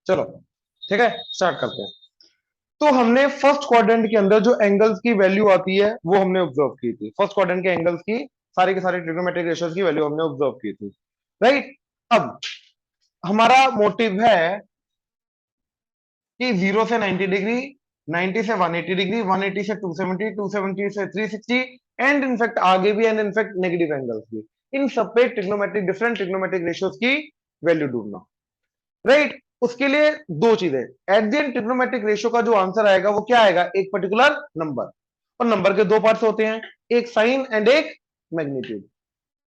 चलो ठीक है, स्टार्ट करते हैं। तो हमने फर्स्ट क्वाड्रेंट के अंदर जो एंगल्स की वैल्यू आती है वो हमने ऑब्जर्व की थी। फर्स्ट क्वाड्रेंट के एंगल्स की सारी के सारी ट्रिग्नोमेट्रिक रेशियोज की वैल्यू हमने ऑब्जर्व की थी, राइट। अब हमारा मोटिव है कि 0 से 90 डिग्री, 90 से 180 डिग्री, 180 से 270, 270 से 360 एंड इनफैक्ट आगे भी एंड इनफैक्ट नेगेटिव एंगल्स भी, इन सब पे ट्रिग्नोमेट्रिक डिफरेंट ट्रिग्नोमेट्रिक रेशियोज की वैल्यू ढूंढना, राइट। उसके लिए दो चीजें, at the end trigonometric ratio का जो आंसर आएगा वो क्या आएगा, एक पर्टिकुलर नंबर। और नंबर के दो पार्ट्स होते हैं, एक साइन एंड एक मैग्नीट्यूड,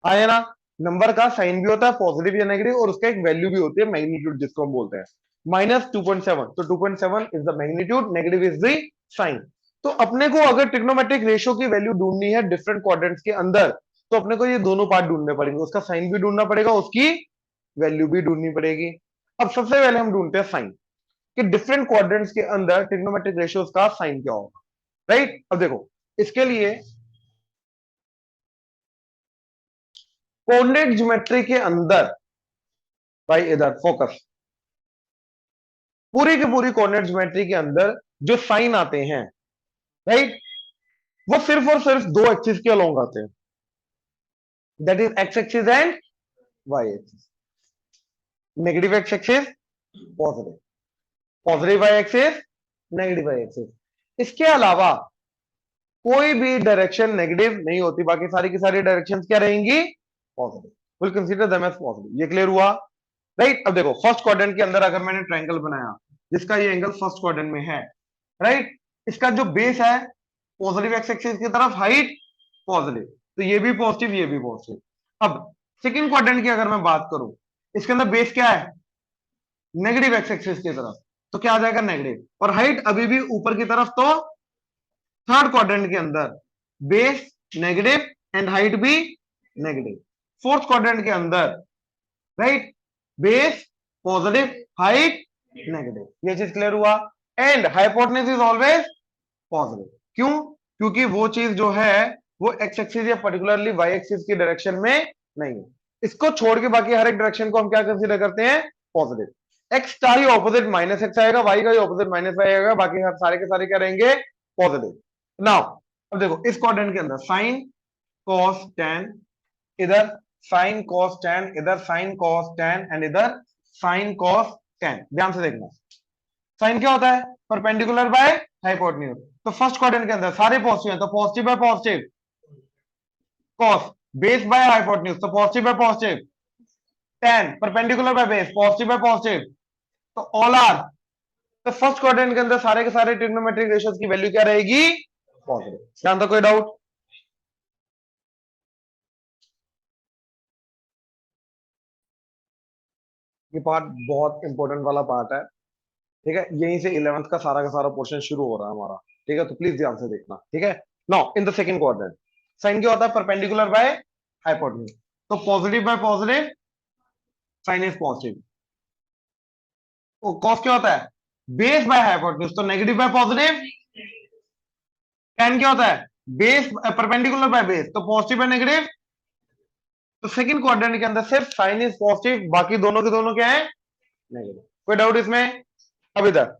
आया ना। नंबर का साइन भी होता है पॉजिटिव या नेगेटिव, और उसका एक वैल्यू भी होती है मैग्नीट्यूड, जिसको हम बोलते हैं -2.7। तो 2.7 is the magnitude, negative is the sign. तो अपने को अगर ट्रिग्नोमेट्रिक रेशियो की वैल्यू ढूंढनी है डिफरेंट क्वाड्रेंट्स के अंदर, तो अपने को ये दोनों पार्ट ढूंढने पड़ेंगे, उसका साइन भी ढूंढना पड़ेगा, उसकी वैल्यू भी ढूंढनी पड़ेगी। अब सबसे पहले हम ढूंढते हैं साइन, कि डिफरेंट क्वाड्रेंट्स के अंदर ट्रिग्नोमेट्रिक रेशियोज का साइन क्या होगा, राइट। अब देखो इसके लिए कोऑर्डिनेट ज्योमेट्री के अंदर, भाई इधर फोकस, पूरी की पूरी कोऑर्डिनेट ज्योमेट्री के अंदर जो साइन आते हैं, राइट, वो सिर्फ और सिर्फ दो एक्सिस के अलोंग आते हैं, that is x axis and y axis. Negative x axis, positive, positive y axis, negative y axis. इसके अलावा कोई भी डायरेक्शन नेगेटिव नहीं होती, बाकी सारी की सारी डायरेक्शन क्या रहेंगी, positive. Will consider them as positive. ये क्लियर हुआ, राइट। अब देखो फर्स्ट क्वाड्रेंट के अंदर अगर मैंने ट्रायंगल बनाया जिसका ये एंगल फर्स्ट क्वाड्रेंट में है, राइट, इसका जो बेस है पॉजिटिव एक्स एक्सिस की तरफ, हाइट पॉजिटिव, तो ये भी पॉजिटिव ये भी पॉजिटिव। अब सेकंड क्वाड्रेंट की अगर मैं बात करूं, इसके अंदर बेस क्या है, नेगेटिव एक्स एक्सिस की तरफ, तो क्या आ जाएगा नेगेटिव, और हाइट अभी भी ऊपर की तरफ। तो थर्ड क्वाड्रेंट के अंदर बेस नेगेटिव एंड हाइट भी नेगेटिव। फोर्थ क्वाड्रेंट के अंदर, right, base positive, height negative. ये चीज क्लियर हुआ। And hypotenuse is always positive. क्यों, क्योंकि वो चीज जो है वो एक्स एक्सिस या पर्टिकुलरली वाई एक्सिस की डायरेक्शन में नहीं है। इसको छोड़ के बाकी हर एक डायरेक्शन को हम क्या कंसीडर करते हैं, पॉजिटिव। एक्स का ही ऑपोजिट माइनस एक्स आएगा, वाई का ही ऑपोजिट माइनस वाई आएगा, बाकी हर सारे के सारे क्या रहेंगे, पॉजिटिव। नाउ अब देखो इस क्वाड्रेंट के अंदर साइन कॉस टेन, इधर साइन कॉस टेन, इधर साइन कॉस टेन एंड इधर साइन कॉस टेन। ध्यान से देखना, साइन क्या होता है, परपेंडिकुलर बाय हाइपोटेन्यूज। तो फर्स्ट क्वाड्रेंट के अंदर सारे पॉजिटिव हैं, तो positive by positive, cos base by hypotenuse, तो positive by positive, tan perpendicular by base, positive by positive, तो ऑल आर। तो फर्स्ट क्वाड्रेंट के अंदर सारे के सारे ट्रिग्नोमेट्रिक रेशियोज की वैल्यू क्या रहेगी, पॉजिटिव। ध्यान था, कोई डाउट। ये पार्ट बहुत इंपॉर्टेंट वाला पार्ट है, ठीक है। यहीं से 11th का सारा पोर्शन शुरू हो रहा है हमारा, ठीक है। तो प्लीज ध्यान से देखना, ठीक है। Now in the second quadrant sine क्या होता है, परपेंडिकुलर बाय हाइपोटेन्यूज, तो positive by positive, sine is positive. Cos क्या होता है, बेस बाय हाइपोटेन्यूज, तो नेगेटिव बाय पॉजिटिव। टेन क्या होता है, बेस परपेंडिकुलर बाय बेस, तो पॉजिटिव बाय नेगेटिव। तो सेकंड क्वाड्रेंट के अंदर सिर्फ साइन इज पॉजिटिव, बाकी दोनों के दोनों क्या है, नेगेटिव। कोई डाउट इसमें। अब इधर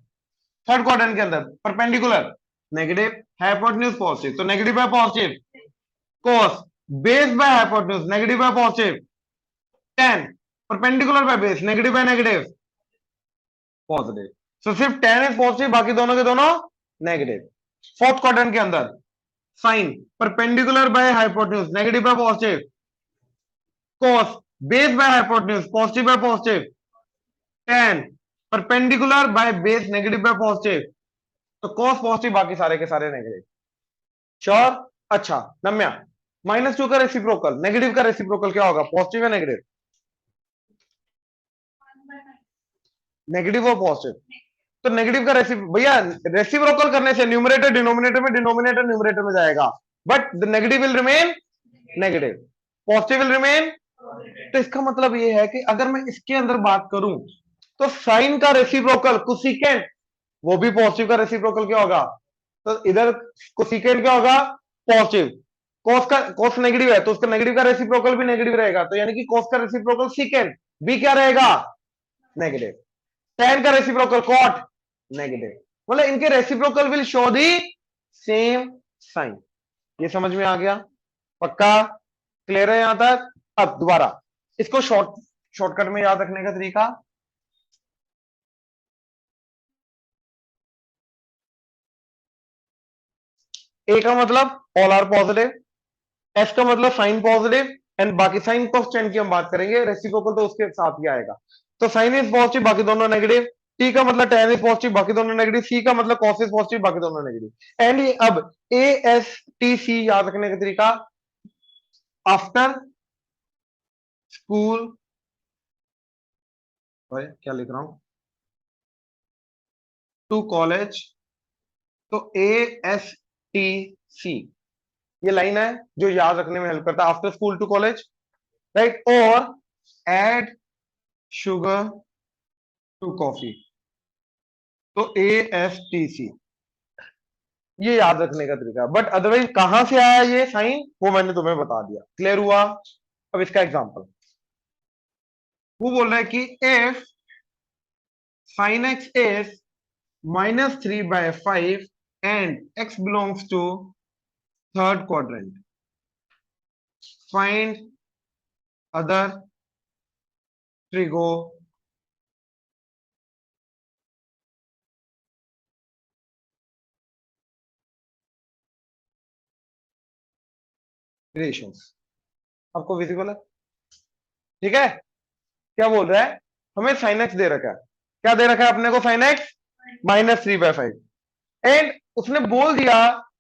थर्ड क्वाड्रेंट के अंदर परपेंडिकुलर नेगेटिव, हाइपोटेन्यूज पॉजिटिव, तो negative by positive, cos base by hypotenuse, negative by positive, tan perpendicular by base, negative by negative, positive. So सिर्फ tan इज पॉजिटिव, बाकी दोनों के दोनों नेगेटिव। फोर्थ क्वाड्रेंट के अंदर sine perpendicular by hypotenuse, negative by positive, cos base by hypotenuse, positive by positive, tan perpendicular by base, negative by positive, तो cos positive, बाकी सारे के सारे नेगेटिव। श्योर। अच्छा नम्या, -2 का रेसिप्रोकल, नेगेटिव का रेसिप्रोकल क्या होगा, पॉजिटिव या नेगेटिव, नेगेटिव और पॉजिटिव। तो नेगेटिव का भैया रेसिप्रोकल करने से न्यूमरेटर डिनोमिनेटर में, डिनोमिनेटर न्यूमरेटर में जाएगा, but the negative will remain negative, positive will remain. तो इसका मतलब ये है कि अगर मैं इसके अंदर बात करूं, तो साइन का रेसिप्रोकल कोसिकेंट, वो भी पॉजिटिव का रेसिप्रोकल क्या होगा, तो इधर कोसिकेंट क्या होगा, पॉजिटिव। कॉस का, कॉस नेगेटिव है तो उसका नेगेटिव का रेसिप्रोकल भी नेगेटिव रहेगा, तो यानी कि कॉस का रेसिप्रोकल सीकेंट भी क्या रहेगा, नेगेटिव। tan का रेसिप्रोकल cot नेगेटिव, मतलब इनके reciprocal will show the same sign. ये समझ में आ गया? पक्का क्लियर है यहां तक? अब दोबारा इसको शॉर्टकट में याद रखने का तरीका, ए का मतलब ऑल आर पॉजिटिव, एस का मतलब साइन पॉजिटिव, एंड बाकी साइन कॉन्स्टेंट की हम बात करेंगे, रेसिप्रोकल तो उसके साथ ही आएगा। तो साइन इज पॉजिटिव, बाकी दोनों नेगेटिव। टी का मतलब tan इज पॉजिटिव, बाकी दोनों नेगेटिव। सी का मतलब cos इज पॉजिटिव, बाकी दोनों नेगेटिव। एंड ये अब ए एस टी सी याद रखने का तरीका, आफ्टर स्कूल, क्या लिख रहा हूं, टू कॉलेज, तो ए एस टी सी ये लाइन है जो याद रखने में हेल्प करता है, after school to college, right. और एड शुगर टू कॉफी, तो ए एस टी सी ये याद रखने का तरीका। बट अदरवाइज कहां से आया ये साइन वो मैंने तुम्हें बता दिया, क्लियर हुआ? अब इसका एग्जांपल वो बोल रहा है कि if sine x is -3/5 and x belongs to third quadrant, find other trigo relations. आपको विजिबल है? ठीक है। क्या बोल रहा है, हमें साइन एक्स दे रखा है, क्या दे रखा है अपने को, साइन एक्स -3/5, एंड उसने बोल दिया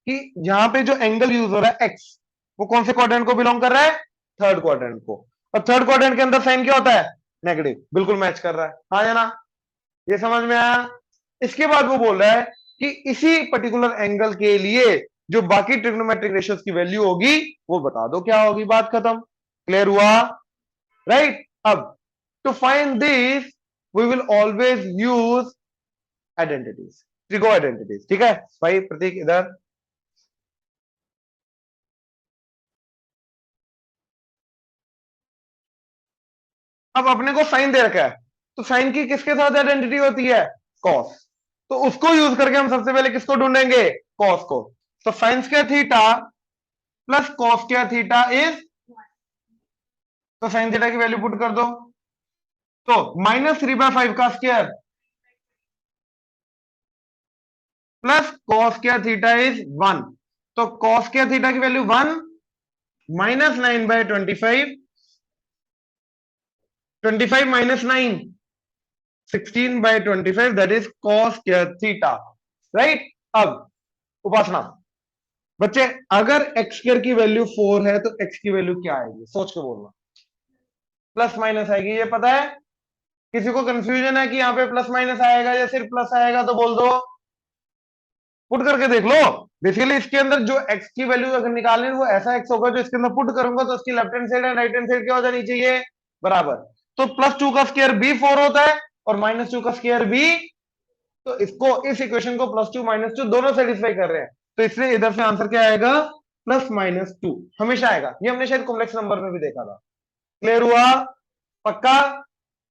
कि यहां पे जो एंगल यूज हो रहा है एक्स, वो कौन से क्वाड्रेंट को बिलोंग कर रहा है, थर्ड क्वाड्रेंट को। और थर्ड क्वाड्रेंट के अंदर साइन क्या होता है, नेगेटिव, बिल्कुल मैच कर रहा है, हाँ या ना? ये समझ में आया? इसके बाद वो बोल रहा है कि इसी पर्टिकुलर एंगल के लिए जो बाकी ट्रिग्नोमेट्रिक रेशियोज की वैल्यू होगी वो बता दो क्या होगी, बात खत्म। क्लियर हुआ? राइट। अब to find this we will always use identities, trigo identities. ठीक है भाई, प्रतीक इधर। अब अपने को साइन दे रखा है, तो साइन की किसके साथ आइडेंटिटी होती है, कॉस, तो उसको यूज करके हम सबसे पहले किसको ढूंढेंगे, कॉस को। तो sine square theta plus cos square theta is, तो साइन थीटा की वैल्यू पुट कर दो, तो -3/5 का square plus cos square theta is 1, तो कॉस स्क्वायर थीटा की value 1, -9/25, 25 -9, 16/25, that is cos square theta, right. अब उपासना, बच्चे अगर एक्स स्क्वायर की वैल्यू 4 है तो एक्स की वैल्यू क्या आएगी, सोच के बोलना। प्लस माइनस आएगी, ये पता है? किसी को कंफ्यूजन है कि यहाँ पे प्लस माइनस आएगा या सिर्फ प्लस आएगा, तो बोल दो, पुट करके देख लो। बेसिकली इसके अंदर जो एक्स की वैल्यू अगर निकालनी है वो ऐसा एक्स होगा जो इसके अंदर पुट करूंगा तो उसकी left hand side and right hand side क्या हो जानी चाहिए, बराबर। तो +2 का स्क्वायर भी 4 होता है और -2 का स्क्वायर भी, तो इसको इस इक्वेशन को +2 -2 दोनों सेटिस्फाई कर रहे हैं, तो इसलिए इधर से आंसर क्या आएगा, +-2 हमेशा आएगा। ये हमने शायद कॉम्प्लेक्स नंबर में भी देखा था। क्लियर हुआ? पक्का?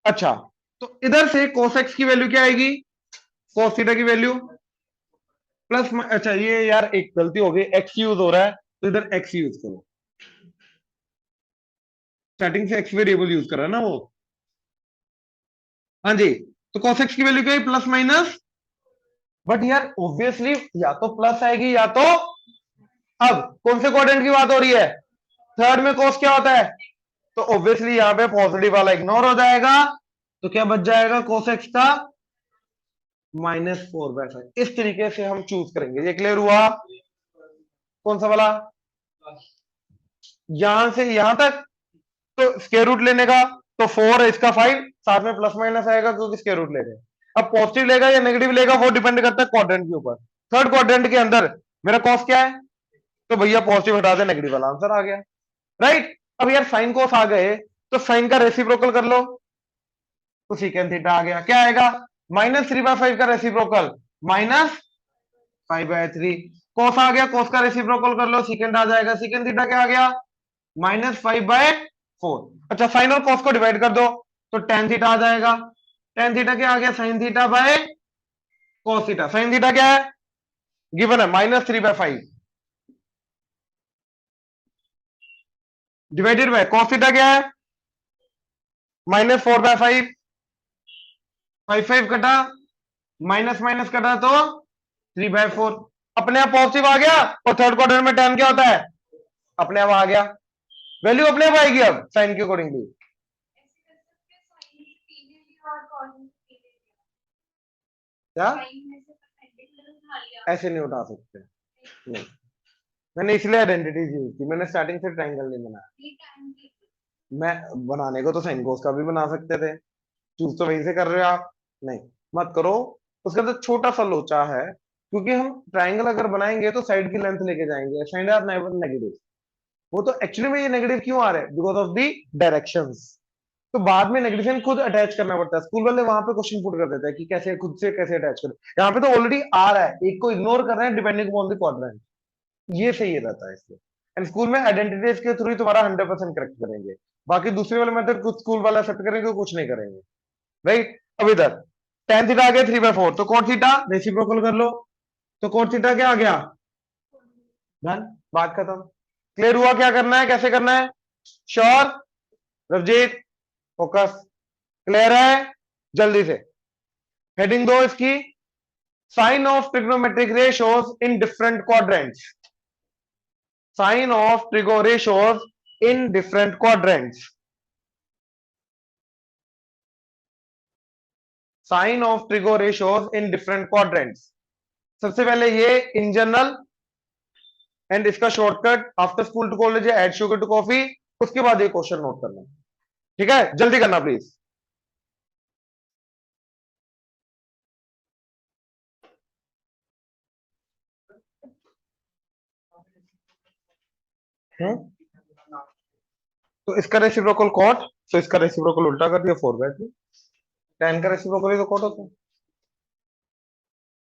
अच्छा, तो इधर से cos x की वैल्यू क्या आएगी, cos थीटा की वैल्यू प्लस, अच्छा ये यार एक गलती हो गई, x यूज हो रहा है तो इधर x यूज करो, स्टार्टिंग से x वेरिएबल यूज कर रहा है ना वो, हाँ जी। तो cos x की वैल्यू क्या है, प्लस माइनस, बट यार ऑब्वियसली या तो प्लस आएगी या तो, अब कौन से क्वाड्रेंट की बात हो रही है, थर्ड में cos क्या होता है, तो ऑब्वियसली यहां पे पॉजिटिव वाला इग्नोर हो जाएगा, तो क्या बच जाएगा cos x का -4/5। इस तरीके से हम चूज करेंगे। ये क्लियर हुआ? कौन सा वाला, यहां से यहां तक, तो स्क्वायर रूट लेने का, तो 4 है इसका 5, साथ में प्लस माइनस आएगा क्योंकि स्क्वायर रूट ले रहे हैं। अब पॉजिटिव लेगा या नेगेटिव लेगा वो डिपेंड करता है क्वाड्रेंट के ऊपर। थर्ड क्वाड्रेंट के अंदर मेरा कॉस क्या है, तो भैया पॉजिटिव हटा दे, नेगेटिव वाला आंसर आ गया, राइट। अब यार साइन कॉस आ गए तो साइन का रेसिप्रोकल कर लो, तो सीकेंड थीटा आ गया, क्या आएगा, -3/5 का रेसिप्रोकल -5/3, कॉस आ गया, कॉस का रेसिप्रोकल कर लो, सीकेंड आ जाएगा, सीकेंड थीटा क्या आ गया, -5/4। अच्छा साइन और कॉस को डिवाइड कर दो तो tan थीटा आ जाएगा, टेन थीटा क्या आ गया, sine theta by cos theta. Sine theta क्या है, गिवन है -3/5 डिवाइडेड बाय कॉस थीटा क्या है, -4/5। 5 कटा, माइनस माइनस कटा तो 3/4। अपने आप पॉजिटिव आ गया। और थर्ड क्वाड्रेंट में tan क्या होता है, अपने आप आ गया। वैल्यू अपने आप आएगी अब साइन के अकॉर्डिंगली। क्या ऐसे नहीं उठा सकते, नहीं। मैंने इसलिए आइडेंटिटी यूज की, मैंने स्टार्टिंग से ट्राइंगल नहीं बनाया। मैं बनाने को तो साइन कोस का भी बना सकते थे, चूज तो वहीं से कर रहे हो आप। नहीं, मत करो। उसके अंदर छोटा सा लोचा है, क्योंकि हम ट्राइंगल अगर बनाएंगे तो साइड की लेंथ लेके जाएंगे, साइड आर नेगेटिव। वो तो एक्चुअली में ये नेगेटिव क्यों आ रहे हैं, बिकॉज ऑफ दी डायरेक्शंस। तो बाद में नेगेटिव साइन खुद अटैच करना पड़ता है। स्कूल वाले वहां पे क्वेश्चन पुट कर देते हैं कि कैसे खुद से कैसे अटैच करें। यहाँ पे तो ऑलरेडी आ रहा है, एक को इग्नोर कर रहे हैं डिपेंडिंग अपॉन द क्वाड्रेंट। ये सही रहता है इसलिए। एंड स्कूल में आइडेंटिटीज के थ्रू ही तुम्हारा 100% करेक्ट करेंगे। बाकी दूसरे वाले मेथड कुछ स्कूल वाला एक्सेप्ट करेंगे, कुछ नहीं करेंगे। राइट, अब इधर tan थीटा आ गया 3/4, तो cot थीटा रेसिप्रोकल कर लो। तो cot थीटा क्या आ गया, डन, बात खत्म। क्लियर हुआ क्या करना है, कैसे करना है? श्योर रवजीत, फोकस, क्लियर है? जल्दी से हेडिंग दो इसकी, sine of trigonometric ratios in different quadrants. Sine of trigo ratios in different quadrants. Sine of trigo ratios in different quadrants. सबसे पहले ये इन जनरल, एंड इसका shortcut after school to college add sugar to coffee. उसके बाद ये question note करना, ठीक है? जल्दी करना प्लीज। तो इसका रेसिप्रोकल कॉट, तो इसका रेसिप्रोकल उल्टा कर दिया 4/2। tan का रेसिप्रोकल ही तो कॉट होता है।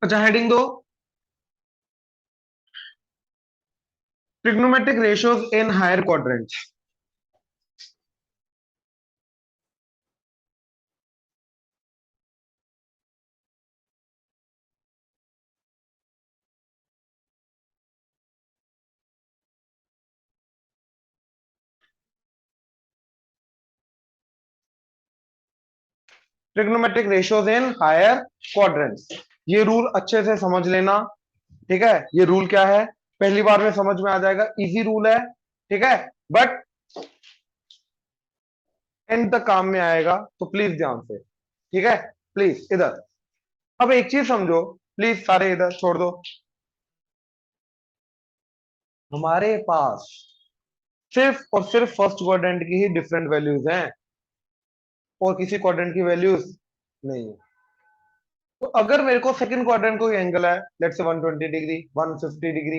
अच्छा हेडिंग दो, trigonometric ratios in higher quadrants. Trigonometric ratios in higher quadrants, ये रूल अच्छे से समझ लेना, ठीक है? ये रूल क्या है, पहली बार में समझ में आ जाएगा, इजी रूल है, ठीक है? बट एंड तक काम में आएगा, तो प्लीज ध्यान से, ठीक है? प्लीज इधर, अब एक चीज समझो, प्लीज सारे इधर छोड़ दो। हमारे पास सिर्फ और सिर्फ फर्स्ट क्वाड्रेंट की ही डिफरेंट वैल्यूज हैं, और किसी क्वाड्रेंट की वैल्यूज नहीं है। तो अगर मेरे को सेकंड क्वाड्रेंट कोई एंगल है, लेट्स से 120 डिग्री, 150 डिग्री,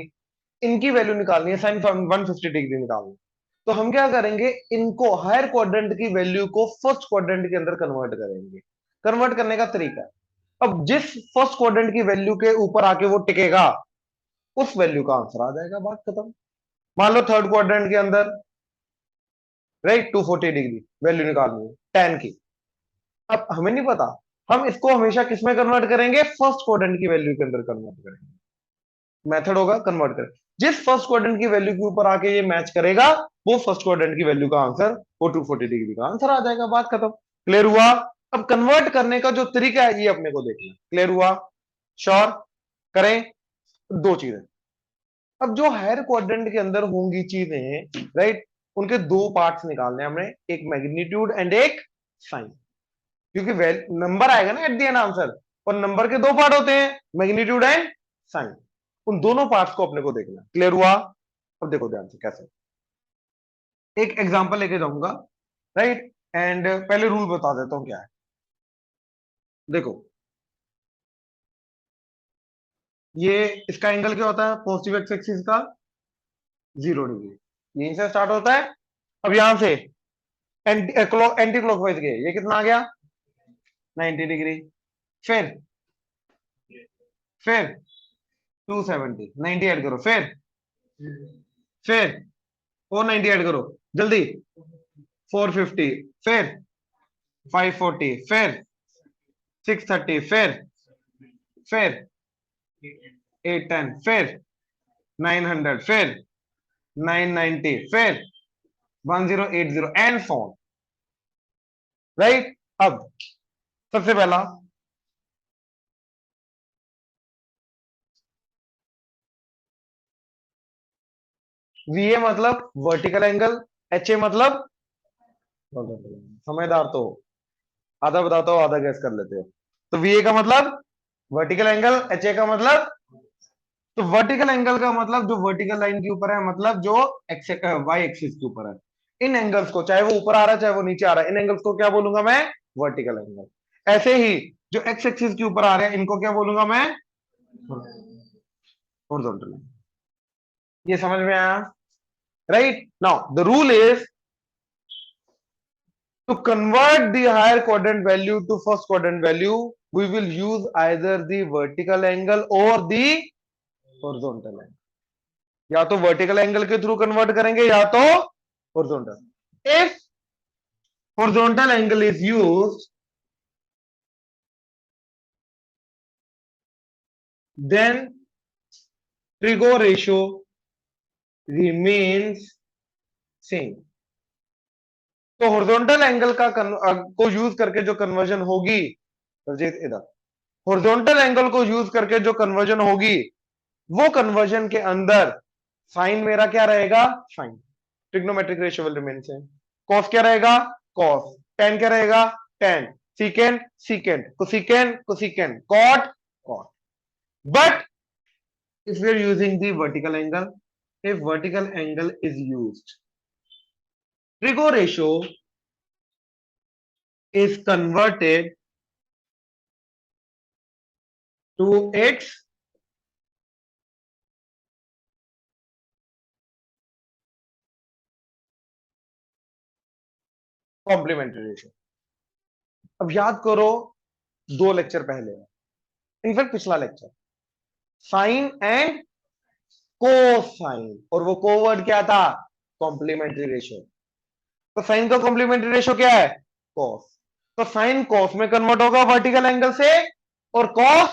इनकी वैल्यू निकालनी है, साइन 150 डिग्री निकालनी है, तो हम क्या करेंगे, इनको हायर क्वाड्रेंट की वैल्यू को फर्स्ट क्वाड्रेंट के अंदर कन्वर्ट करेंगे। कन्वर्ट करने का तरीका है, अब जिस फर्स्ट क्वाड्रेंट की वैल्यू के ऊपर आके वो टिकेगा, उस वैल्यू का आंसर आ जाएगा, बात खत्म। मान लो थर्ड क्वाड्रेंट के अंदर, राइट, 240 डिग्री वैल्यू निकालनी है tan की। अब हमें नहीं पता, हम इसको हमेशा किस में कन्वर्ट करेंगे, फर्स्ट क्वाड्रेंट की वैल्यू के अंदर कन्वर्ट करेंगे। मेथड होगा कन्वर्ट करें, जिस फर्स्ट क्वाड्रेंट की वैल्यू के ऊपर आके ये मैच करेगा, वो फर्स्ट क्वाड्रेंट की वैल्यू का आंसर, वो 240 डिग्री का आंसर आ जाएगा, बात खत्म। क्लियर हुआ? अब कन्वर्ट करने का जो तरीका है, ये अपने को देखना। क्लियर हुआ? श्योर? करें दो चीजें। अब जो हायर क्वाड्रेंट के अंदर होंगी चीजें, राइट, उनके दो पार्ट्स निकालने हैं हमने, एक मैग्नीट्यूड एंड एक साइन। क्योंकि नंबर आएगा ना एट द एंड आंसर, और नंबर के दो पार्ट होते हैं, मैग्नीट्यूड एंड साइन। उन दोनों पार्ट्स को अपने को देखना। क्लियर हुआ? अब देखो ध्यान से कैसे, एक एग्जांपल लेके जाऊंगा, राइट, एंड पहले रूल बता देता हूं क्या है। देखो, ये इसका एंगल क्या होता है, पॉजिटिव एक्स एक्सिस का 0 डिग्री, यहीं से स्टार्ट होता है। अब यहां से एंटी क्लॉकवाइज गए, ये कितना आ गया, 90 डिग्री। फिर 270, 90 ऐड करो, फिर और 90 ऐड करो जल्दी, 450, फिर 540, फिर 630, फिर 810, फिर 900, फिर 990, फिर 1080 एंड सो ऑन। राइट। अब सबसे पहला VA मतलब वर्टिकल एंगल, HA मतलब समझदार तो हो, आधा बताता हो आधा गैस कर लेते हो। तो VA का मतलब वर्टिकल एंगल, HA का मतलब, तो वर्टिकल एंगल का मतलब जो वर्टिकल लाइन के ऊपर है, मतलब जो वाई एक्सिस के ऊपर है। इन एंगल्स को, चाहे वो ऊपर आ रहा है चाहे वो नीचे आ रहा है, इन एंगल्स को क्या बोलूंगा मैं? Vertical angle. ऐसे ही जो एक्स एक्सिस के ऊपर आ रहे हैं इनको क्या बोलूंगा मैं? हॉरिजॉन्टल। ये समझ में आया? Right now the rule is to convert the higher quadrant value to first quadrant value, we will use either the vertical angle or the horizontal angle. या तो वर्टिकल एंगल के थ्रू कन्वर्ट करेंगे या तो horizontal. If horizontal angle is used, then trigo ratio remains same। तो horizontal angle का को use करके जो कन्वर्जन होगी, रजित इधर, हॉरिजॉन्टल एंगल को यूज करके जो कन्वर्जन होगी, वो कन्वर्जन के अंदर साइन मेरा क्या रहेगा? Sine. Trigonometric ratio will remain same. Cos क्या रहेगा? कॉस। टेन क्या रहेगा? Tan. Secant secant, cosecant cosecant, cot cot. But if we are using the vertical angle, if vertical angle is used, trigo ratio is converted to its complementary ratio. अब याद करो, दो lecture पहले, in fact पिछला lecture, sign and cosine, और वो कोवर्ड क्या था? Complementary ratio. तो साइन का कॉम्प्लीमेंट्री रेशियो क्या है? कॉस। तो साइन कॉस में कन्वर्ट होगा वर्टिकल एंगल से, और कॉस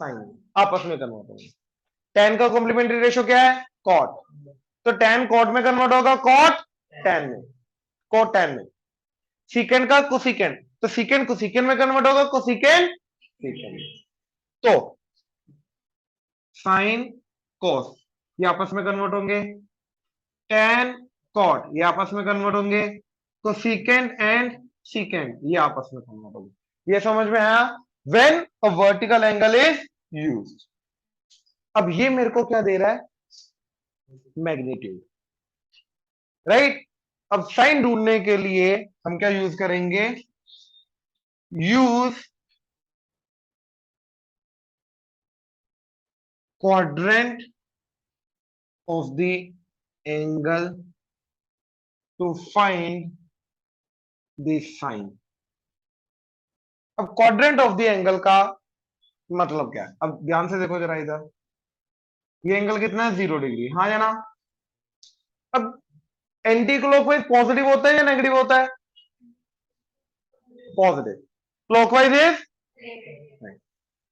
साइन आपस में कन्वर्ट होगा। टेन का कॉम्प्लीमेंट्री रेशियो क्या है? कॉट। तो टेन कॉट में कन्वर्ट होगा, कॉट टेन में, कॉट टेन में। सीकेंड का कोसिकेंड, तो सीकेंड कोसिकेंड में कन्वर्ट होगा, कोसिकेंड सीकेंड। तो साइन कॉस ये आपस में कन्वर्ट होंगे, टेन कॉट ये आपस में कन्वर्ट होंगे, तो सीकेंड एंड सीकेंड ये आपस में कन्वर्ट होंगे। ये समझ में आया? When a vertical angle is used. अब ये मेरे को क्या दे रहा है? मैग्नीट्यूड। राइट। अब साइन ढूंढने के लिए हम क्या यूज करेंगे? Use quadrant of the angle to find the sine. अब क्वाड्रेंट ऑफ द एंगल का मतलब क्या है? अब ध्यान से देखो जरा इधर, ये एंगल कितना है? 0 डिग्री, हाँ या ना? अब एंटी क्लॉकवाइज पॉजिटिव होता है या नेगेटिव होता है? पॉजिटिव। क्लॉकवाइज इज नहीं।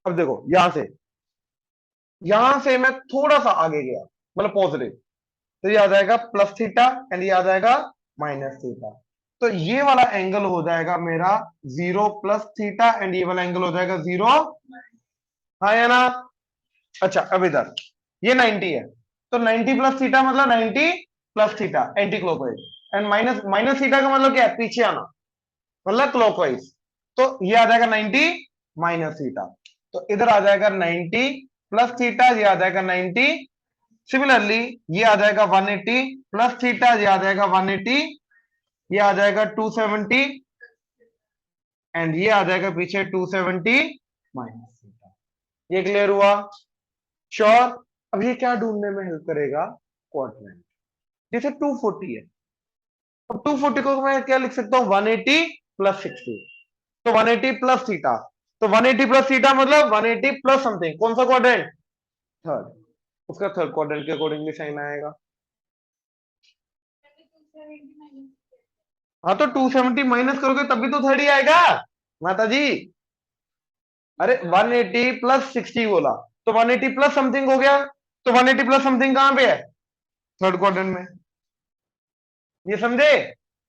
अब देखो यहां से मैं थोड़ा सा आगे गया, मतलब पॉजिटिव, तो ये आ जाएगा प्लस थीटा एंड ये आ जाएगा माइनस थीटा। तो ये वाला एंगल हो जाएगा मेरा 0 प्लस थीटा एंड ये वाला एंगल हो जाएगा 0, हाँ या ना? अच्छा अब इधर ये 90 है, तो 90 प्लस थीटा मतलब 90 plus theta anti clockwise, and minus minus theta का मतलब क्या है? पीछे आना, मतलब क्लॉकवाइज। तो ये आ जाएगा 90 माइनस थीटा, तो इधर आ जाएगा 90 प्लस थीटा, ये आ जाएगा 90। सिमिलरली ये आ जाएगा 180 प्लस थीटा, ये आ जाएगा 180, ये आ जाएगा 270 एंड ये आ जाएगा पीछे 270 माइनस थीटा। ये क्लियर हुआ? श्योर। अब ये क्या ढूंढने में हेल्प करेगा? क्वाड्रेंट। जैसे 240 है, अब 240 को मैं क्या लिख सकता हूं? 180 प्लस 60, तो 180 प्लस थीटा, तो 180 प्लस थीटा मतलब 180 प्लस समथिंग। कौन सा क्वाड्रेंट? थर्ड। उसका थर्ड क्वाड्रेंट के अकॉर्डिंगली साइन आएगा। हाँ तो 270 माइनस करोगे तभी तो थर्ड ही आएगा माता जी। अरे 180 प्लस 60 बोला, तो 180 प्लस समथिंग हो गया, तो 180 प्लस समथिंग कहां पे है? थर्ड क्वाड्रेंट में। ये समझे?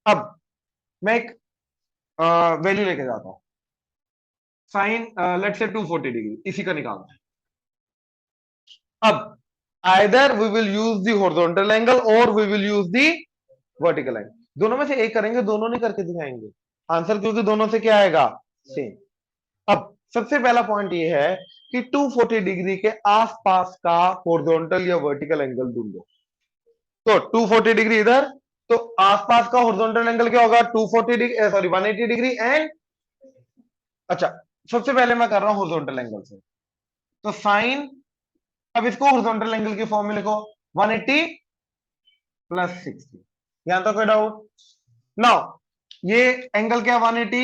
अब मैं एक वैल्यू लेके जाता हूं, साइन लेट्स से 240 डिग्री, इसी का निकालना है। अब either we will use the horizontal angle और we will use the vertical angle, दोनों में से एक करेंगे, दोनों नहीं करके दिखाएंगे आंसर, क्योंकि दोनों से क्या आएगा? सेम। अब सबसे पहला पॉइंट ये है कि 240 डिग्री के आसपास का हॉरिजॉन्टल या वर्टिकल एंगल ढूंढो। तो 240 डिग्री इधर, तो आसपास का हॉरिजॉन्टल एंगल क्या होगा? 240 डिग्री, सॉरी 180 डिग्री एंड, अच्छा सबसे पहले मैं कर रहा हूं हॉरिजॉन्टल एंगल से, तो साइन, अब इसको हॉरिजॉन्टल एंगल की फॉर्म में लिखो, 180 प्लस 60। यहां तो कोई डाउट? नाउ ये एंगल क्या? 180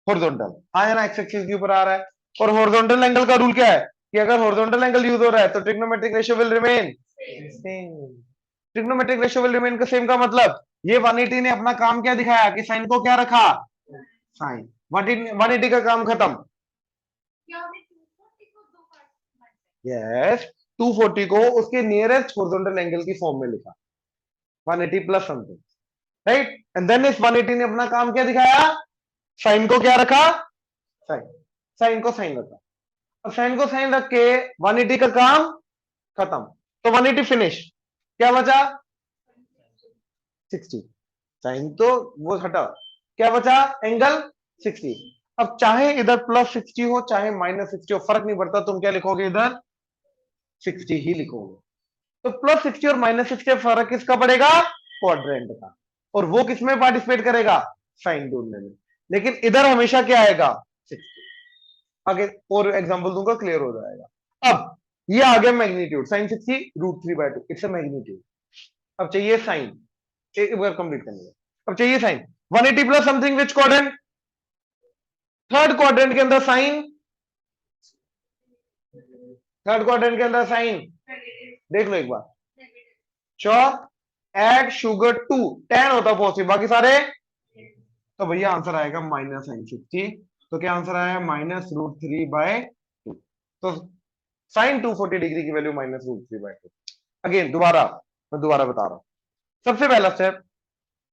हॉरिजॉन्टल आया ना, एक्स एक्सिस के ऊपर आ रहा है, और हॉरिजॉन्टल एंगल का रूल क्या है कि अगर हॉरिजॉन्टल एंगल यूज हो रहा है तो trigonometric ratio will remain same. Trigonometric ratio will remain का सेम का मतलब ये 180 ने अपना काम क्या दिखाया कि साइन को क्या रखा? साइन। 180 का काम खत्म। यस, 240 को उसके नियरेस्ट हॉरिजॉन्टल एंगल की फॉर्म में लिखा, 180 plus something, right, and then इस 180 ने अपना काम क्या दिखाया? साइन को क्या रखा? साइन। साइन को साइन रखा, अब साइन को साइन रख के 180 का काम खत्म, तो 180 फिनिश, क्या बचा? 60। साइन तो वो हटा, क्या बचा? एंगल 60। अब चाहे इधर प्लस 60 हो चाहे माइनस 60 हो, फर्क नहीं पड़ता, तुम क्या लिखोगे? इधर 60 ही लिखोगे। तो प्लस 60 और माइनस 60 फर्क किसका पड़ेगा? क्वाड्रेंट का, और वो किसमें पार्टिसिपेट करेगा? साइन ढूंढने में। लेकिन इधर हमेशा क्या आएगा? 60। आगे और एग्जांपल दूंगा, क्लियर हो जाएगा। अब ये आ गया magnitude, sine 60 √3/2, it's a magnitude. अब चाहिए साइन, एक बार कंप्लीट करने, अब चाहिए sine 180 plus something, which quadrant? Third quadrant के अंदर साइन, थर्ड क्वाड्रेंट के अंदर साइन, देख लो एक बार, श्योर, एड शुगर 2 10 होता पॉसिबल, बाकी सारे, तो भैया आंसर आएगा माइनस साइन 60, तो क्या आंसर आया? -√3/2। तो साइन 240 डिग्री की वैल्यू -√3/2। अगेन दोबारा, मैं दोबारा बता रहा हूं, सबसे पहला स्टेप,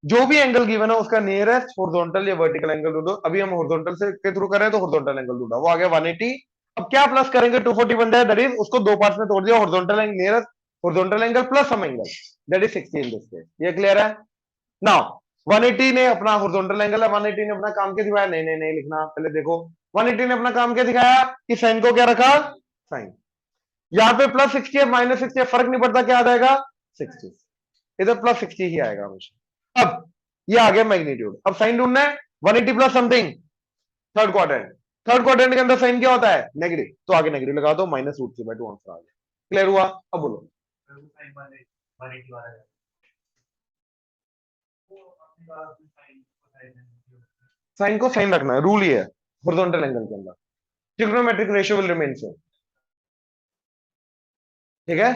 जो भी एंगल गिवन है उसका नियरेस्ट हॉरिजॉन्टल या वर्टिकल एंगल ढूंढो। अभी हम हॉरिजॉन्टल से के थ्रू कर रहे हैं, तो हॉरिजॉन्टल एंगल ढूंढा, वो आ गया 180। अब क्या प्लस करेंगे? 240 बन जाए, दैट इज उसको दो पार्ट्स में तोड़ दिया, horizontal angle nearest horizontal angle plus some angle, that is 60 in this case. ये क्लियर है? नाउ 180 ने अपना हॉरिजॉन्टल एंगल है, 180 ने अपना काम क्या दिखाया? नहीं नहीं नहीं लिखना, पहले देखो 180 ने अपना काम क्या दिखाया कि साइन को क्या रखा? साइन। यहाँ पे प्लस 60 है माइनस 60 है, फर्क नहीं पड़ता, क्या आ जाएगा? 60। इधर प्लस 60 ही आएगा हमेशा। अब ये आ गया मैग्नीट्यूड, अब साइन ढूंढना है, 180 plus something, third quadrant, third quadrant के अंदर साइन क्या होता है? नेगेटिव, तो आगे नेगेटिव लगा दो, -√3/2 आंसर आ गया। क्लियर हुआ? अब बोलो। साइन को साइन रखना है, रूल ये है हॉरिजॉन्टल एंगल के अंदर, trigonometric ratio will remain same. ठीक है?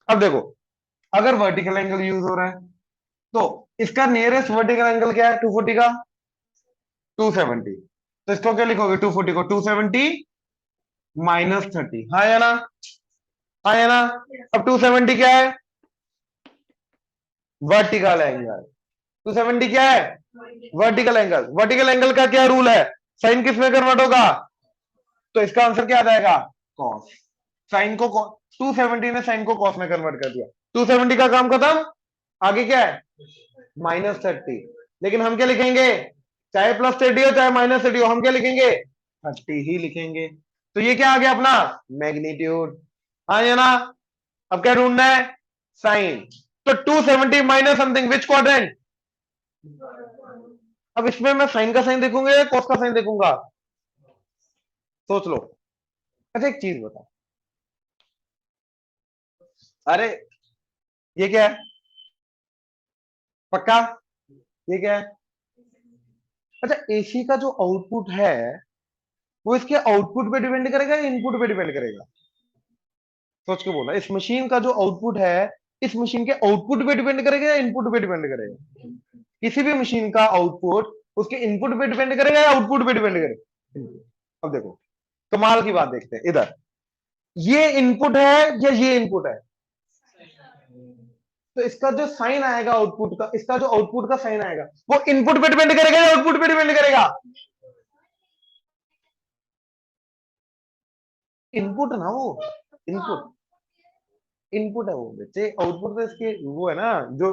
अब देखो, अगर वर्टिकल एंगल यूज हो रहा है तो इसका नियरेस्ट वर्टिकल एंगल क्या है 240 का? 270। तो इसको क्या लिखोगे? 240 को 270 -30, हाँ या ना? हाँ या ना? अब 270 क्या है? Vertical angle. 270 क्या है? Vertical angle. वर्टिकल एंगल का क्या रूल है? साइन किस में कन्वर्ट होगा? तो इसका आंसर क्या आ जाएगा? कॉस। साइन को 270 ने साइन को कॉस में कन्वर्ट कर दिया, 270 का काम खत्म, आगे क्या है? -30। लेकिन हम क्या लिखेंगे? चाहे +30 हो चाहे -30 हो, हम क्या लिखेंगे? 30 ही लिखेंगे। तो ये क्या आ गया अपना? मैग्नीट्यूड। हाँ या ना? अब क्या ढूंढना है? साइन। तो 270 माइनस समथिंग, विच क्वाड्रेंट? अब इसमें मैं साइन का साइन देखूंगा या कॉस का साइन देखूंगा? सोच लो। अच्छा एक चीज बताओ, अरे ये क्या है? पक्का? ये क्या है? अच्छा, एसी का जो आउटपुट है वो इसके आउटपुट पे डिपेंड करेगा या इनपुट पे डिपेंड करेगा? सोच के बोला, इस मशीन का जो आउटपुट है इस मशीन के आउटपुट पे डिपेंड करेगा या इनपुट पे डिपेंड करेगा? किसी भी मशीन का आउटपुट उसके इनपुट पे डिपेंड करेगा या आउटपुट पे डिपेंड करेगा? अब देखो, कमाल की बात देखते हैं इधर, ये इनपुट है या ये इनपुट है, तो इसका जो साइन आएगा आउटपुट का, इसका जो आउटपुट का साइन आएगा वो इनपुट पे डिपेंड करेगा या आउटपुट पे डिपेंड करेगा? इनपुट ना वो, इनपुट, इनपुट है वो बच्चे, आउटपुट तो इसके वो है ना, जो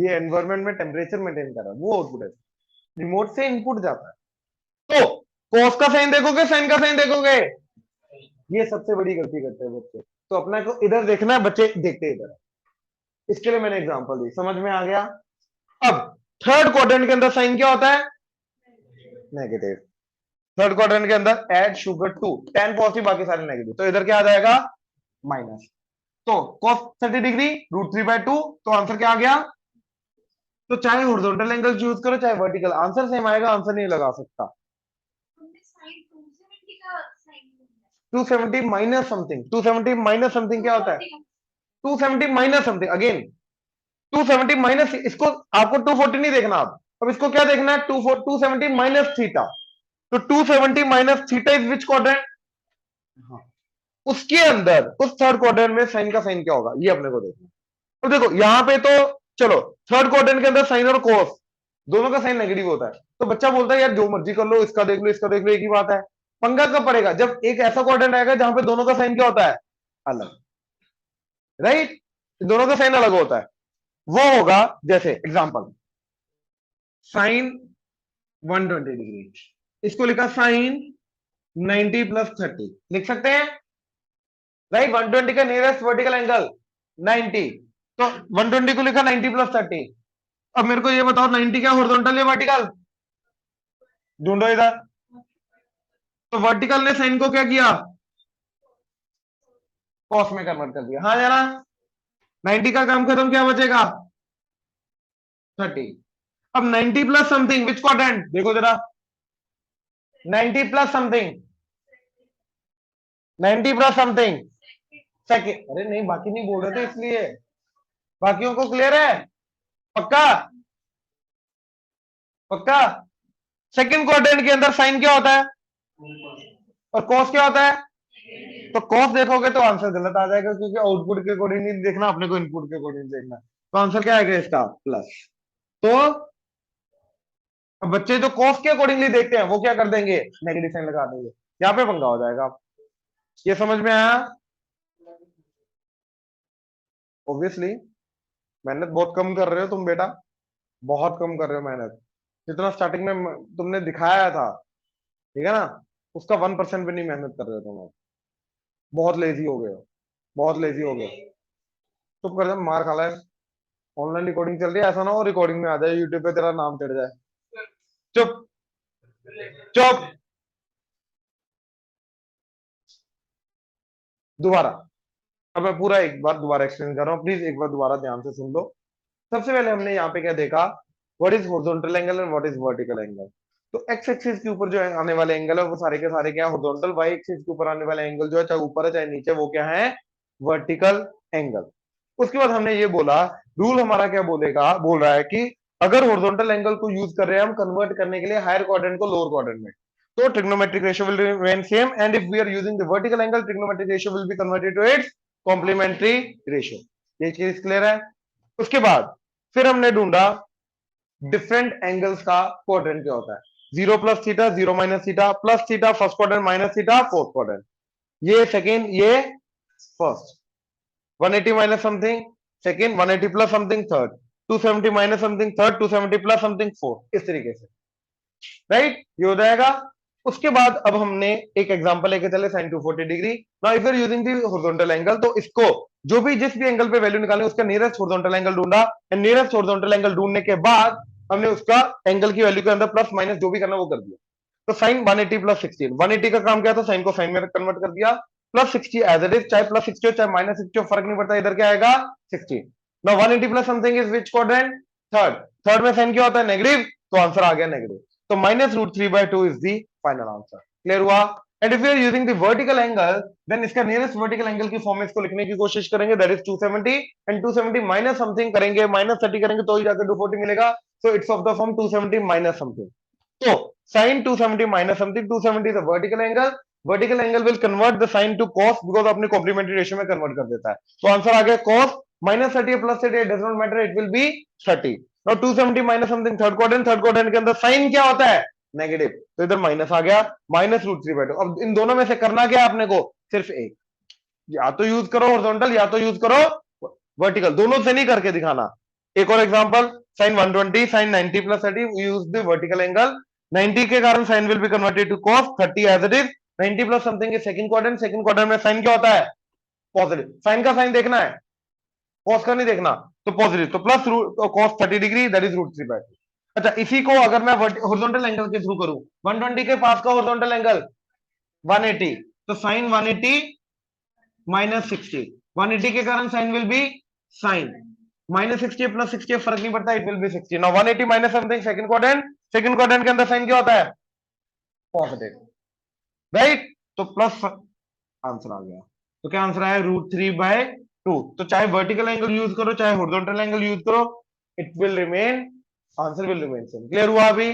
ये एनवायरनमेंट में टेम्परेचर मेंटेन कर रहा है वो आउटपुट है, रिमोट से इनपुट जाता है। तो कॉस का साइन देखोगे, साइन का साइन देखोगे, ये सबसे बड़ी गलती करते हैं बच्चे। तो अपना को इधर देखना है बच्चे, देखते इधर, इसके लिए मैंने एग्जांपल दी, समझ में आ गया? अब थर्ड क्वाड्रेंट के अंदर साइन क्या होता है? नेगेटिव। थर्ड क्वाड्रेंट के अंदर ऐड शुगर टू, 10 पॉजिटिव बाकी सारे नेगेटिव, तो इधर क्या आ जाएगा? माइनस। तो cos 30 डिग्री √3/2, तो आंसर क्या आ गया? तो चाहे हॉरिजॉन्टल एंगल यूज करो चाहे वर्टिकल, आंसर सेम आएगा, आंसर नहीं लगा सकता। 270 माइनस समथिंग, 270 माइनस समथिंग क्या होता है? 270 माइनस समथिंग, अगेन 270 माइनस, इसको आपको 240 नहीं देखना, अब इसको क्या देखना है? 270 माइनस थीटा, तो 270 minus theta is which quadrant? उसके अंदर उस थर्ड क्वाड्रेंट में साइन का साइन क्या होगा, ये अपने को देखना। तो देखो यहां पे तो चलो थर्ड क्वाड्रेंट के अंदर साइन और कोस दोनों का साइन नेगेटिव होता है, तो बच्चा बोलता है यार जो मर्जी कर लो, इसका देख लो इसका देख लो, एक ही बात है। पंगा कब पड़ेगा? जब एक ऐसा क्वाड्रेंट आएगा जहां पे दोनों का साइन क्या होता है? अलग, राइट, दोनों का साइन अलग होता है। वो होगा जैसे एग्जांपल साइन 120 डिग्री, इसको लिखा साइन 90 प्लस 30, लिख सकते हैं, राइट। 120 का नियरेस्ट वर्टिकल एंगल 90, तो 120 को लिखा 90 प्लस 30। अब मेरे को ये बताओ 90 क्या हॉरिजॉन्टल या वर्टिकल? ढूंढो इधर। तो वर्टिकल ने साइन को क्या किया? कॉस में कन्वर्ट कर दिया, हाँ जाना। 90 का काम खत्म, क्या बचेगा? 30। अब 90 प्लस समथिंग विच क्वाड्रेंट, देखो जरा, 90 plus something, 90 plus something second, अरे नहीं बाकी नहीं बोल रहे थे इसलिए, बाकियों को क्लियर है? पक्का? पक्का? सेकंड क्वाड्रेंट के अंदर साइन क्या होता है और कॉस क्या होता है? तो कॉस देखोगे तो आंसर गलत आ जाएगा, क्योंकि आउटपुट के अकॉर्डिंग नहीं देखना अपने को, इनपुट के अकॉर्डिंग देखना, तो आंसर क्या आएगा इसका? प्लस। तो अब बच्चे जो कॉस के अकॉर्डिंगली देखते हैं वो क्या कर देंगे? नेगेटिव साइन लगा देंगे, यहाँ पे पंगा हो जाएगा। ये समझ में आया? ऑब्वियसली मेहनत बहुत कम कर रहे हो तुम बेटा, बहुत कम कर रहे हो मेहनत, जितना स्टार्टिंग में तुमने दिखाया था, ठीक है ना, उसका 1% भी नहीं मेहनत कर रहे हो तुम, बहुत लेजी हो गए हो, बहुत लेजी हो गए। चुप कर जा, मार खा ले, ऑनलाइन रिकॉर्डिंग चल रही है, ऐसा ना हो रिकॉर्डिंग में आ जाए यूट्यूब पे तेरा नाम चढ़ जाए। चुप, चुप। दोबारा, अब मैं पूरा एक बार दोबारा एक्सप्लेन कर रहा हूँ, प्लीज एक बार दोबारा ध्यान से सुन लो। सबसे पहले हमने यहाँ पे क्या देखा? What is horizontal angle and what is vertical angle. तो एक्स एक्सिस के ऊपर जो है आने वाले एंगल है वो सारे के सारे क्या है? हॉरिजॉन्टल। वाई एक्सिस के ऊपर आने वाले एंगल जो है चाहे ऊपर है चाहे नीचे, वो क्या है? Vertical angle. उसके बाद हमने ये बोला, रूल हमारा क्या बोलेगा, बोल रहा है कि अगर हॉरिजॉन्टल एंगल को यूज कर रहे हैं हम कन्वर्ट करने के लिए हायर क्वाड्रेंट को लोअर क्वाड्रेंट में, तो trigonometric ratio will remain same, and if we are using the vertical angle trigonometric ratio will be converted to its complementary ratio. ये चीज क्लियर है? उसके बाद फिर हमने ढूंढा डिफरेंट एंगल्स का क्वाड्रेंट क्या होता है, 0 plus theta, 0 minus theta, plus theta first quadrant, minus theta fourth quadrant, ये सेकेंड, ये first, 180 minus something second, 180 plus something third, 270 minus something third, 270 plus something fourth, इस तरीके से, राइट, ये हो जाएगा। उसके बाद अब हमने एक एग्जांपल लेके चले sin 240 degree. Now if you are using the horizontal angle, तो इसको जो भी जिस भी एंगल पे वैल्यू निकालें उसका नियरेस्ट हॉरिजॉन्टल एंगल ढूंढा, एंड नियरेस्ट हॉरिजॉन्टल एंगल ढूंढने के बाद हमने उसका एंगल की वैल्यू के अंदर प्लस माइनस जो भी करना वो कर दिया। तो साइन 180 प्लस 16, 180 का काम क्या था? साइन को साइन में कन्वर्ट कर दिया, प्लस 60 एज इट इज, चाहे प्लस 60 हो चाहे माइनस 60 हो फर्क नहीं पड़ता, इधर क्या आएगा? 60। Now 180 plus something is which quadrant? Third. Third में साइन क्या होता है? नेगेटिव, तो आंसर आ गया नेगेटिव, तो -√3/2 is the final answer. Clear हुआ? And if you are using the vertical angle, then इसका नियरेस्ट वर्टिकल एंगल की फॉर्म में इसको लिखने की कोशिश करेंगे, that is 270, and 270 minus something करेंगे, माइनस 30 करेंगे तो ही जाकर 240 मिलेगा, so it's of the form 270 minus something. तो sin 270 minus something, 270 is a vertical angle, vertical angle will convert the sign to cos because अपने कॉम्प्लीमेंट्री रेशियो में convert कर देता है। तो आंसर आ गया cos minus 30 plus 30 does not matter, it will B 30। Now 270 minus something third quadrant के अंदर साइन क्या होता है? नेगेटिव, तो इधर माइनस आ गया, माइनस रूट 3/2। अब इन दोनों में से करना क्या है आपने को? सिर्फ एक, या तो यूज करो हॉरिजॉन्टल या तो यूज करो वर्टिकल, दोनों से नहीं करके दिखाना। एक और example, sin 120 sin 90 plus 30 use the vertical angle, 90 के कारण sine will be converted to cos 30 as it is, 90 plus something के सेकंड क्वाड्रेंट में साइन क्या होता है? पॉजिटिव, साइन का साइन देखना है, cos का नहीं देखना, तो पॉजिटिव, तो plus cos 30 degree that is root 3/2। अच्छा, इसी को अगर मैं हॉरिजॉन्टल एंगल के थ्रू करूं, 120 के पास का हॉरिजॉन्टल एंगल 180, तो साइन 180 माइनस 60, 180 के कारण sine will be sine minus 60 plus 60 फर्क नहीं पड़ता, it will be 60। Now 180 minus something second quadrant के अंदर साइन क्या होता है? Positive, right? तो प्लस आंसर आ गया। तो क्या आंसर आया? √3/2। तो चाहे वर्टिकल एंगल यूज करो चाहे हॉरिजॉन्टल एंगल यूज करो, it will remain, answer will remain same. Clear हुआ अभी?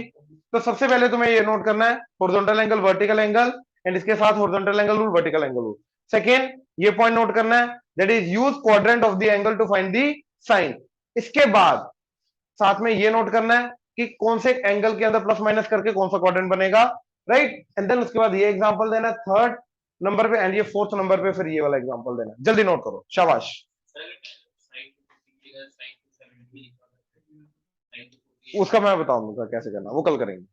तो सबसे पहले तुम्हें ये नोट करना है, horizontal angle vertical angle, and इसके साथ horizontal angle rule vertical angle rule. Second, ये पॉइंट नोट करना है, that is use quadrant of the angle to find the sine. इसके बाद साथ में ये नोट करना है कि कौन से एंगल के अंदर प्लस माइनस करके कौन सा क्वाड्रेंट बनेगा, राइट? एंड देन उसके बाद ये एग्जांपल देना थर्ड नंबर पे, एंड ये फोर्थ नंबर पे फिर ये वाला एग्जांपल देना। जल्दी नोट करो, शाबाश। उसका मैं बताऊंगा कैसे करना, वो कल करेंगे।